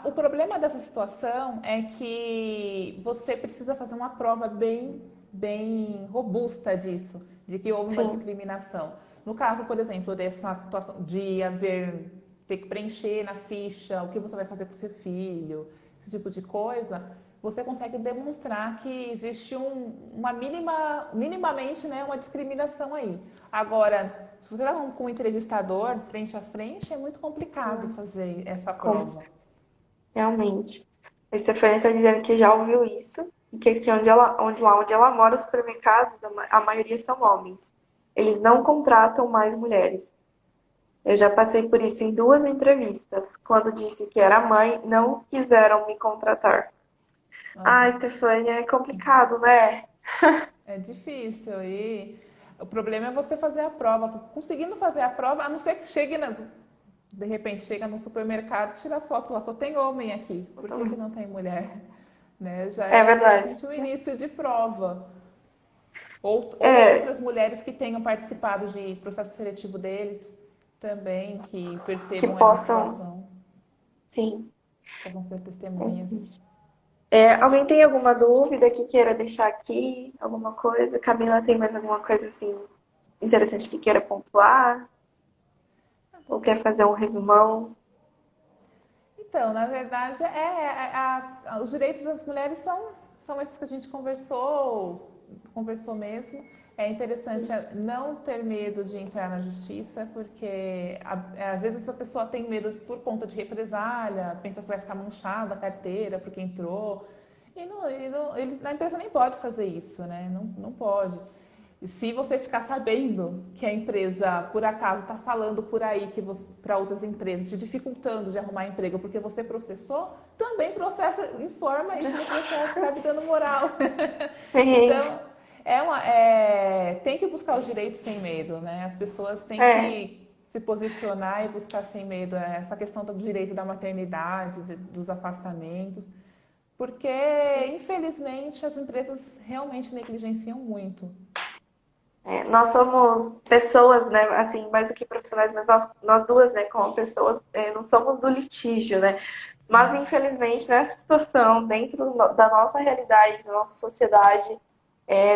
O problema dessa situação é que você precisa fazer uma prova bem robusta disso, de que houve uma Sim, discriminação. No caso, por exemplo, dessa situação de ter que preencher na ficha o que você vai fazer com o seu filho, esse tipo de coisa, você consegue demonstrar que existe minimamente, né, uma discriminação aí. Agora, se você está com um entrevistador frente a frente, é muito complicado fazer essa como? prova. Realmente. A Stefania está dizendo que já ouviu isso e que aqui onde ela mora, os supermercados, a maioria são homens. Eles não contratam mais mulheres. Eu já passei por isso em 2 entrevistas. Quando disse que era mãe, não quiseram me contratar. Ah, Ah, Stefania, é complicado, né? é difícil e o problema é você fazer a prova. Conseguindo fazer a prova, a não ser que de repente chega no supermercado, tira foto lá, só tem homem aqui. Por que não tem mulher? Né? Já É é de verdade. repente o início de prova. Ou É, outras mulheres que tenham participado de processo seletivo deles também, que que percebam essa possam, situação, sim. possam ser testemunhas. Alguém tem alguma dúvida que queira deixar aqui? Alguma coisa? Camila, tem mais alguma coisa assim interessante que queira pontuar? Ou quer fazer um resumão? Então, na verdade, os direitos das mulheres são esses que a gente conversou mesmo. É interessante não ter medo de entrar na justiça, porque às vezes a pessoa tem medo por conta de represália, pensa que vai ficar manchada a carteira porque entrou. A empresa nem pode fazer isso, né? Não, não pode. E se você ficar sabendo que a empresa, por acaso, está falando por aí que para outras empresas, te dificultando de arrumar emprego porque você processou, também processa, informa isso no processo, está me dando moral. Sim, Então, tem que buscar os direitos sem medo, né? As pessoas têm é, que se posicionar e buscar sem medo essa questão do direito da maternidade, dos afastamentos, porque, infelizmente, as empresas realmente negligenciam muito. nós somos pessoas, né, assim, mais do que profissionais, mas nós duas, né, como pessoas, não somos do litígio, né? Mas, infelizmente, nessa situação, dentro da nossa realidade, da nossa sociedade,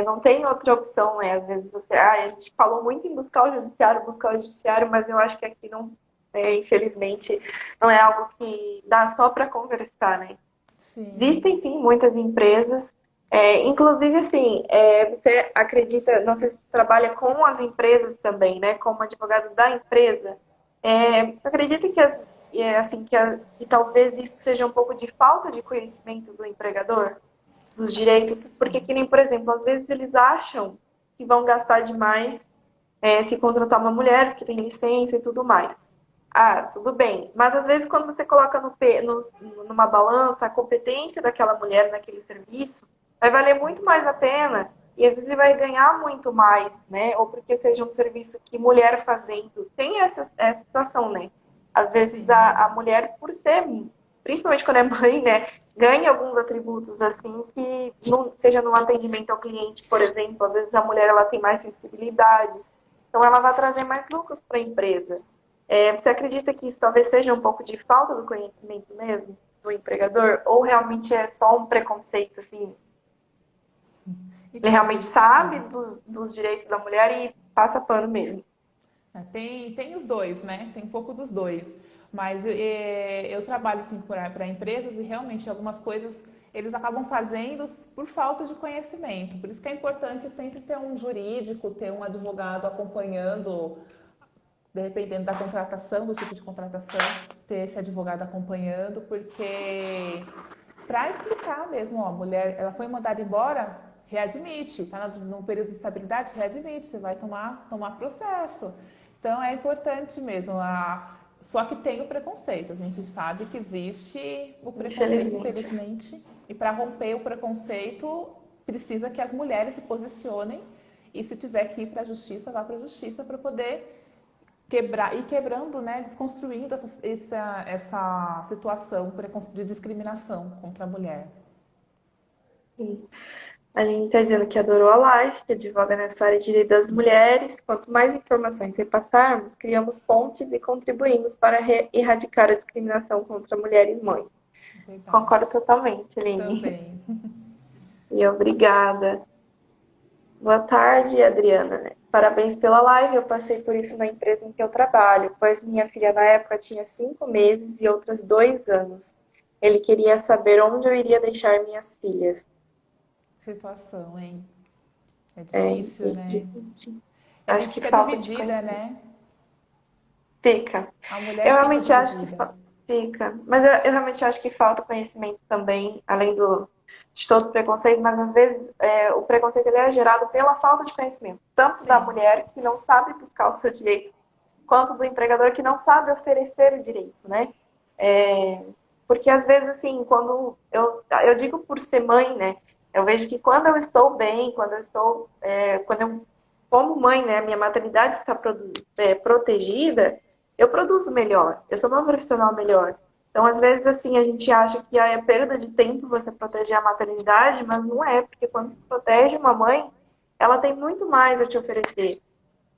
não tem outra opção, né? Às vezes a gente falou muito em buscar o judiciário, mas eu acho que aqui não, infelizmente, não é algo que dá só para conversar, né? Sim. Existem sim muitas empresas, inclusive assim, você acredita, não sei se trabalha com as empresas também, né? Como advogado da empresa, acredita que assim que talvez isso seja um pouco de falta de conhecimento do empregador, dos Acredito direitos, que porque sim. que nem, por exemplo, às vezes eles acham que vão gastar demais se contratar uma mulher que tem licença e tudo mais. Ah, tudo bem. Mas às vezes quando você coloca numa balança a competência daquela mulher naquele serviço, vai valer muito mais a pena. E às vezes ele vai ganhar muito mais, né? Ou porque seja um serviço que mulher fazendo. Tem essa situação, né? Às vezes Sim. a mulher, por ser, principalmente quando é mãe, né? Ganha alguns atributos assim que, seja no atendimento ao cliente, por exemplo. Às vezes a mulher ela tem mais sensibilidade. Então ela vai trazer mais lucros para a empresa. Você acredita que isso talvez seja um pouco de falta do conhecimento mesmo do empregador? Ou realmente é só um preconceito, assim? Ele Então, eu realmente acredito que sabe sim. dos direitos da mulher e passa pano mesmo? Tem os dois, né? Tem um pouco dos dois. Mas eu trabalho assim para empresas e realmente algumas coisas eles acabam fazendo por falta de conhecimento. Por isso que é importante sempre ter um jurídico, ter um advogado acompanhando dependendo da contratação, do tipo de contratação, ter esse advogado acompanhando, porque para explicar mesmo, ó, a mulher, ela foi mandada embora, readmite, está no período de estabilidade, readmite, você vai tomar processo. Então é importante mesmo, só que tem o preconceito, a gente sabe que existe o preconceito, infelizmente, e para romper o preconceito, precisa que as mulheres se posicionem e se tiver que ir para a justiça, vá para a justiça para poder quebrando, né, desconstruindo essa situação de discriminação contra a mulher. Sim. A Aline está dizendo que adorou a live, que advoga nessa área de direito das mulheres. Quanto mais informações repassarmos, criamos pontes e contribuímos para erradicar a discriminação contra mulheres mães. Verdade. Concordo totalmente, Aline. Também. E obrigada. Boa tarde, Adriana. Parabéns pela live. Eu passei por isso na empresa em que eu trabalho, pois minha filha na época tinha 5 meses e outras 2 anos. Ele queria saber onde eu iria deixar minhas filhas. Situação, hein? É difícil, né? A Acho gente que fica falta dividida, né? Fica. A mulher Eu fica realmente acho que dividida. fica. Mas eu realmente acho que falta conhecimento também, além de todo o preconceito, mas às vezes o preconceito ele é gerado pela falta de conhecimento, tanto da Sim. mulher que não sabe buscar o seu direito, quanto do empregador que não sabe oferecer o direito, né? Porque às vezes, assim, quando eu digo por ser mãe, né? Eu vejo que quando eu estou bem, quando eu, como mãe, né, minha maternidade está protegida, eu produzo melhor, eu sou uma profissional melhor. Então, às vezes, assim, a gente acha que é perda de tempo você proteger a maternidade, mas não é, porque quando protege uma mãe, ela tem muito mais a te oferecer,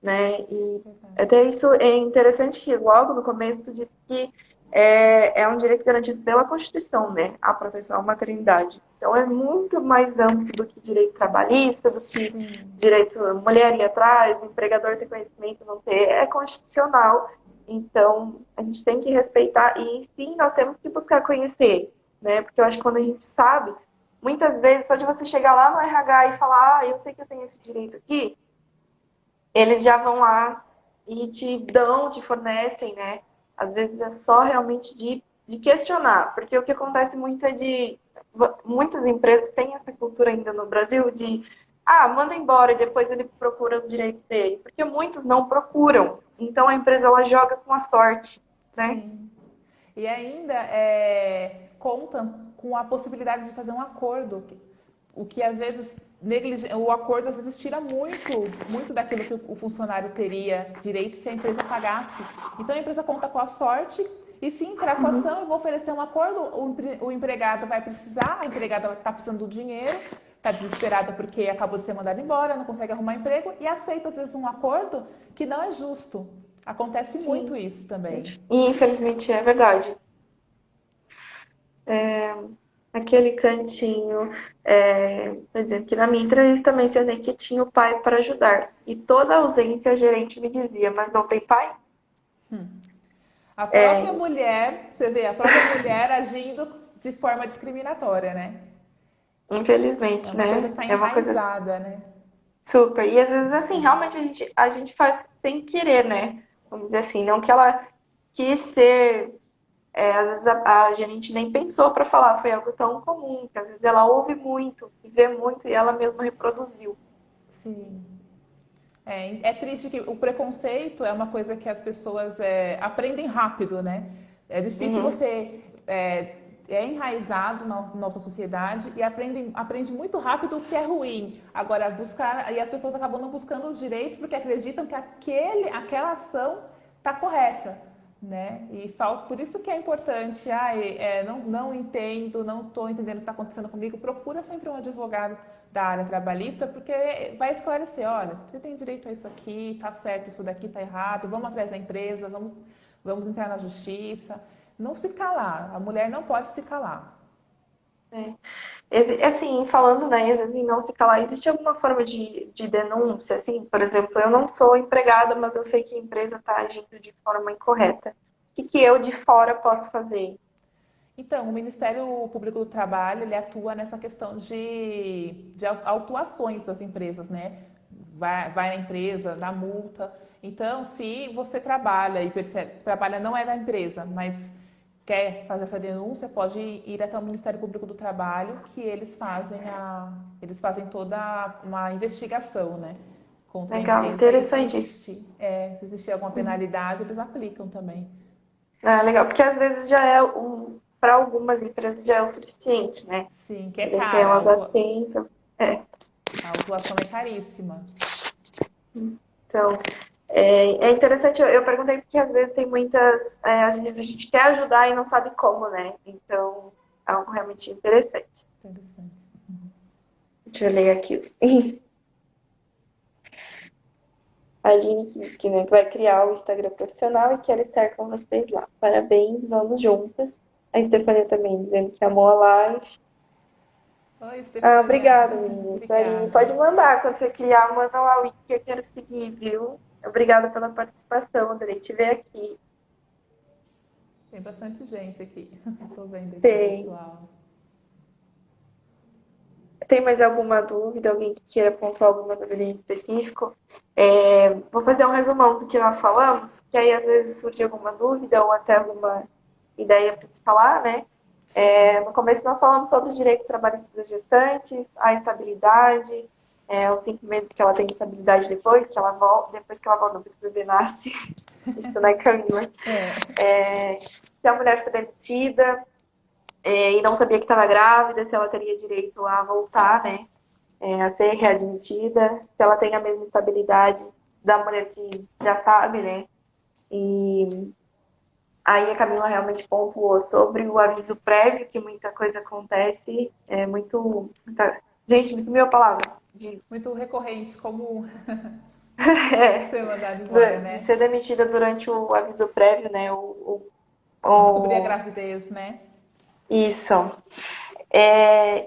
né? E até isso é interessante que logo no começo tu disse que é um direito garantido pela Constituição, né? A proteção à maternidade. Então é muito mais amplo do que direito trabalhista, do que Sim. direito mulher ir atrás, empregador ter conhecimento, não ter. É constitucional. Então a gente tem que respeitar e sim, nós temos que buscar conhecer, né? Porque eu acho que quando a gente sabe, muitas vezes só de você chegar lá no RH e falar, eu sei que eu tenho esse direito aqui, eles já vão lá e te fornecem, né? Às vezes é só realmente de questionar, porque o que acontece muito é muitas empresas têm essa cultura ainda no Brasil de manda embora e depois ele procura os direitos dele, porque muitos não procuram, então a empresa ela joga com a sorte, né? Sim. E ainda contam com a possibilidade de fazer um acordo, o que às vezes o acordo às vezes tira muito daquilo que o funcionário teria direito se a empresa pagasse. Então a empresa conta com a sorte e se entrar com a ação, eu vou oferecer um acordo, o empregado vai precisar, a empregada está precisando do dinheiro, está desesperada porque acabou de ser mandada embora, não consegue arrumar emprego e aceita às vezes um acordo que não é justo. Acontece muito isso também. E infelizmente é verdade. Aquele cantinho, tá dizendo que na minha entrevista mencionei que tinha o pai para ajudar. E toda ausência a gerente me dizia, mas não tem pai? A própria mulher, você vê, a própria mulher agindo de forma discriminatória, né? Infelizmente, É uma coisa né? que está É uma coisa enraizada, né? super. E às vezes, assim, realmente a gente faz sem querer, né? Vamos dizer assim, não que ela quis ser. Às vezes a gerente nem pensou para falar, foi algo tão comum, que às vezes ela ouve muito, e vê muito, e ela mesma reproduziu. Sim. É triste que o preconceito é uma coisa que as pessoas aprendem rápido, né? É difícil você enraizado na nossa sociedade e aprende muito rápido o que é ruim. Agora, e as pessoas acabam não buscando os direitos porque acreditam que aquela ação está correta, né? Por isso que é importante, não entendo, não estou entendendo o que está acontecendo comigo, procura sempre um advogado da área trabalhista, porque vai esclarecer, olha, você tem direito a isso aqui, tá certo, isso daqui tá errado, vamos atrás da empresa, vamos entrar na justiça. Não se calar, a mulher não pode se calar. Assim, falando, né, às vezes em não se calar, existe alguma forma de denúncia, assim? Por exemplo, eu não sou empregada, mas eu sei que a empresa está agindo de forma incorreta. O que eu de fora posso fazer? Então, o Ministério Público do Trabalho, ele atua nessa questão de autuações das empresas, né? Vai na empresa, dá multa. Então, se você trabalha e percebe, trabalha não é da empresa, mas quer fazer essa denúncia, pode ir até o Ministério Público do Trabalho, que eles fazem toda uma investigação, né, contra a Legal, empresa e interessante isso. se existir alguma penalidade, eles aplicam também. Ah, legal, porque às vezes já é para algumas empresas já é o suficiente, né? Sim, que é Deixar cara, elas atentas. É, a autuação é caríssima. então, é interessante, eu perguntei porque às vezes tem muitas, às vezes a gente quer ajudar e não sabe como, né? Então, é algo realmente interessante. Interessante. Deixa eu ler aqui os. A Aline que disse que, né, que vai criar o Instagram profissional e quer estar com vocês lá. Parabéns, vamos juntas. A Stefania também dizendo que amou a live. Oi, Ah, Stefânia. obrigada, meninas. Aline, Obrigada. pode mandar quando você criar, manda lá o link que eu quero seguir, viu? Obrigada pela participação, adorei te ver aqui. Tem bastante gente aqui. Estou vendo aqui, Tem. pessoal. Tem mais alguma dúvida? Alguém que queira pontuar alguma dúvida em específico? Vou fazer um resumão do que nós falamos, que aí às vezes surge alguma dúvida ou até alguma ideia para se falar, né? No começo nós falamos sobre os direitos trabalhistas das gestantes, a estabilidade, os 5 meses que ela tem de estabilidade depois que ela volta, depois que o bebê nasce. Isso, né, Camila? Se a mulher for demitida, e não sabia que estava grávida, se ela teria direito a voltar, né? A ser readmitida, se ela tem a mesma estabilidade da mulher que já sabe, né? E aí a Camila realmente pontuou sobre o aviso prévio, que muita coisa acontece, Gente, me sumiu a palavra. Muito recorrente, comum É, ser mandado embora, de né? ser demitida durante o aviso prévio, né? Descobrir a O- gravidez, né? Isso.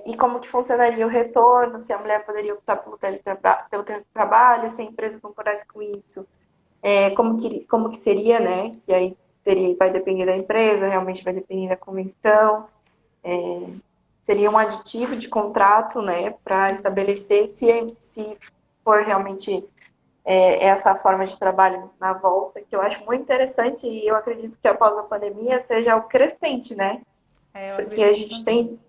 E como que funcionaria o retorno, se a mulher poderia optar pelo teletrabalho, se a empresa concordasse com isso, como que seria, né? Que aí vai depender da empresa, realmente vai depender da convenção. Seria um aditivo de contrato, né, para estabelecer se for realmente essa forma de trabalho na volta, que eu acho muito interessante e eu acredito que após a pandemia seja o crescente, né? Eu Porque a acredito gente também.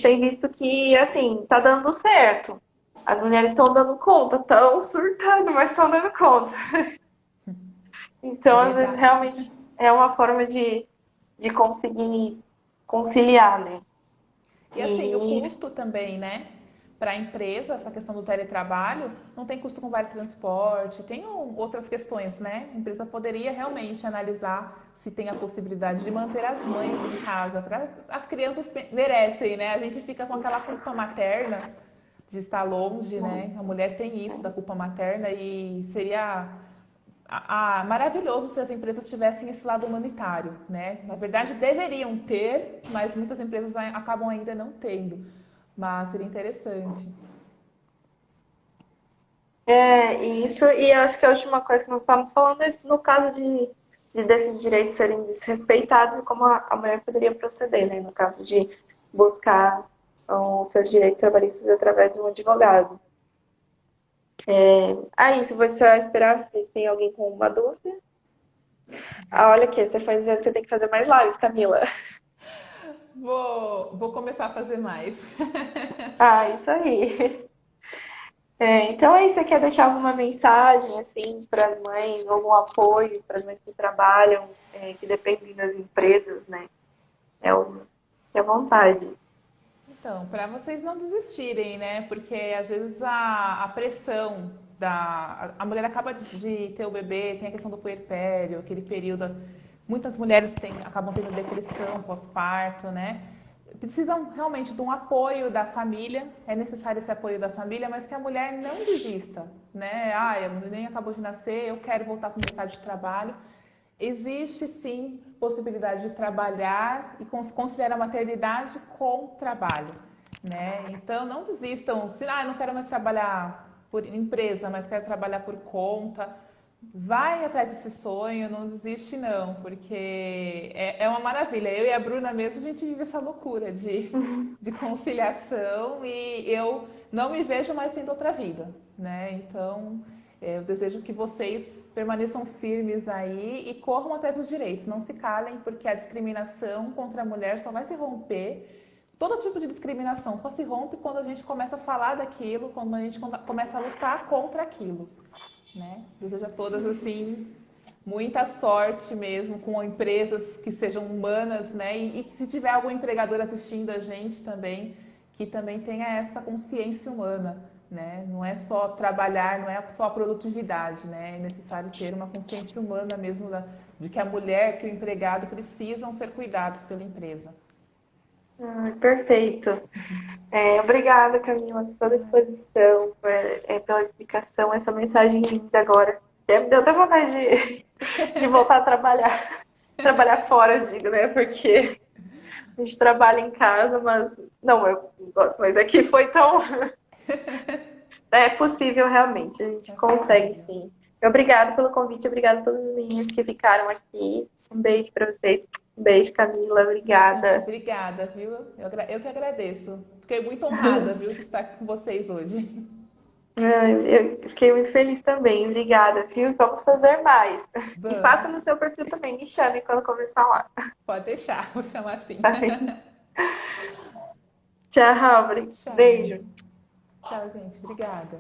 tem visto que, assim, tá dando certo. As mulheres estão dando conta, estão surtando, mas estão dando conta. É Então, às vezes, verdade. realmente é uma forma de conseguir conciliar, né? E assim, o E custo também, né? Para a empresa, essa questão do teletrabalho, não tem custo com vale transporte, tem outras questões, né? A empresa poderia realmente analisar se tem a possibilidade de manter as mães em casa. As crianças merecem, né? A gente fica com aquela culpa materna de estar longe, né? A mulher tem isso da culpa materna e seria maravilhoso se as empresas tivessem esse lado humanitário, né? Na verdade, deveriam ter, mas muitas empresas acabam ainda não tendo. Mas seria interessante. e eu acho que a última coisa que nós estávamos falando é isso, no caso desses direitos serem desrespeitados, como a mulher poderia proceder, né? No caso de buscar os seus direitos trabalhistas através de um advogado. Isso, vou só esperar ver se tem alguém com uma dúvida. Olha aqui, a Stefania dizendo que você tem que fazer mais lives, Camila. Vou começar a fazer mais. Isso aí. Então aí, você quer deixar alguma mensagem, assim, para as mães, algum apoio para as mães que trabalham, que dependem das empresas, né? Fique à vontade. Então, para vocês não desistirem, né? Porque às vezes a pressão a mulher acaba de ter o bebê, tem a questão do puerpério, aquele período. Muitas mulheres acabam tendo depressão pós-parto, né? Precisam realmente de um apoio da família, é necessário esse apoio da família, mas que a mulher não desista, né? A neném acabou de nascer, eu quero voltar para o mercado de trabalho. Existe sim possibilidade de trabalhar e conciliar a maternidade com o trabalho, né? Então não desistam, se eu não quero mais trabalhar por empresa, mas quero trabalhar por conta, vai atrás desse sonho, não desiste não, porque é uma maravilha. Eu e a Bruna mesmo, a gente vive essa loucura de conciliação e eu não me vejo mais tendo outra vida, né? Então Eu desejo que vocês permaneçam firmes aí e corram atrás dos direitos. Não se calem, porque a discriminação contra a mulher só vai se romper. Todo tipo de discriminação só se rompe quando a gente começa a falar daquilo, quando a gente começa a lutar contra aquilo, né? Desejo a todas, assim, muita sorte mesmo com empresas que sejam humanas, né? E se tiver algum empregador assistindo a gente também, que também tenha essa consciência humana, né? Não é só trabalhar, não é só a produtividade, né? É necessário ter uma consciência humana mesmo de que a mulher, que o empregado precisam ser cuidados pela empresa. Perfeito. Obrigada, Camila, por toda a exposição, pela explicação, essa mensagem linda agora. Me deu até vontade de voltar a trabalhar. Trabalhar fora, eu digo, né? Porque a gente trabalha em casa, mas... Não, eu gosto, mas aqui foi tão... É possível, realmente. A gente consegue, sim. Obrigada pelo convite, obrigada a todas as meninas que ficaram aqui. Um beijo para vocês. Um beijo, Camila. Obrigada. Obrigada, viu? Eu que agradeço. Fiquei muito honrada, viu, de estar com vocês hoje. Eu fiquei muito feliz também. Obrigada, viu? Vamos fazer mais. Vamos. E faça no seu perfil também. Me chame quando começar lá. Pode deixar, vou chamar assim. Tá bem? Tchau, Tchau. beijo. Tchau, gente. Obrigada.